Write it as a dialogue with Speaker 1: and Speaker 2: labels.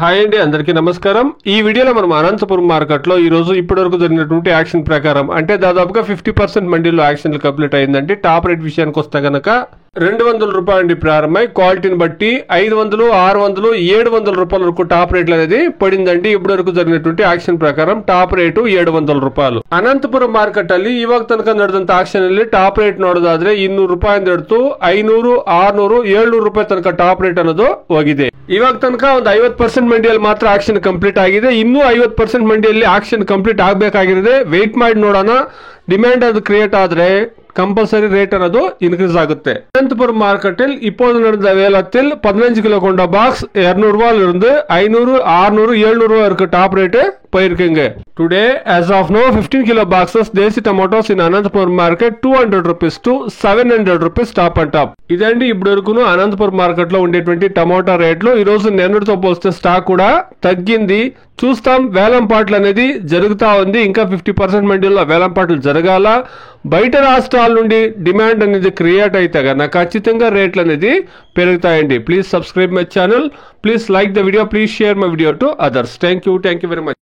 Speaker 1: Hi అండి, అందరికీ నమస్కారం. ఈ వీడియోలో మనం అనంతపురం మార్కెట్లో ఈరోజు ఇప్పటివరకు జరిగినటువంటి యాక్షన్ ప్రకారం అంటే దాదాపుగా 50% మండీలో యాక్షన్లు కంప్లీట్ అయిందండి. టాప్ రేట్ విషయానికి వస్తే గనక 200 రూపాయల నుండి ప్రారంభమై క్వాలిటీని బట్టి 500, 600, 700 రూపాయల వరకు టాప్ రేట్లు అనేది పడిందండి. ఇప్పటి వరకు జరిగినటువంటి యాక్షన్ ప్రకారం ಟಾಪ್ ರೇಟು 700 ರೂಪಾಯಿ. ಅನಂತಪುರ ಮಾರ್ಕೆಟ್ ಅಲ್ಲಿ ಇವಾಗ ತನಕ ನಡೆದಂತ ಆಕ್ಷನ್ ಅಲ್ಲಿ ಟಾಪ್ ರೇಟ್ ನೋಡೋದಾದ್ರೆ 200 ರೂಪಾಯಿಂದ ಹಿಡಿದು 500, 600, 700 ರೂಪಾಯಿ ತನಕ ಟಾಪ್ ರೇಟ್ ಅನ್ನೋದು ಹೋಗಿದೆ. ಇವಾಗ ತನಕ ಒಂದು 50% ಮಂಡಿಯಲ್ಲಿ ಮಾತ್ರ ಆಕ್ಷನ್ ಕಂಪ್ಲೀಟ್ ಆಗಿದೆ. ಇನ್ನೂ 50% ಮಂಡಿಯಲ್ಲಿ ಆಕ್ಷನ್ ಕಂಪ್ಲೀಟ್ ಆಗಬೇಕಾಗಿರುತ್ತೆ. ವೇಟ್ ಮಾಡಿ ನೋಡೋಣ. ಡಿಮ್ಯಾಂಡ್ ಅದು ಕ್ರಿಯೇಟ್ ಆದ್ರೆ கம்பல்சரி ரேட் ಅನ್ನೋದು இன்க்ரீஸ் ஆகுது. அனந்தபுரம் மார்க்கெட்டில் இப்போது நடந்த வேலத்தில் 15 கிலோ கொண்ட பாக்ஸ் 200 ரூபாயில இருந்து 500, 600, 700 ரூபாய் இருக்கு டாப் ரேட் போயிருக்குங்க. Today as of now 15 kilo boxes దేశీ tomatoes in Anantapur market 200 rupees to 700 rupees top and top. ఇదండి ఇప్పుడు వరకును అనంతపురం మార్కెట్ లో ఉండేటువంటి టమాటా రేట్లు. ఈ రోజు నిన్నటితో పోలిస్తే స్టాక్ కూడా తగ్గింది. చూస్తాం, వేలంపాట్లు అనేది జరుగుతా ఉంది. ఇంకా 50% మండీలో వేలంపాట్లు జరగాల. బయట రాష్ట్రాల నుండి డిమాండ్ అనేది క్రియేట్ అయితే కనుక ఖచ్చితంగా రేట్లు అనేది పెరుగుతాయండి. Please subscribe my channel, please like the video, please share my video to others. Thank you very much.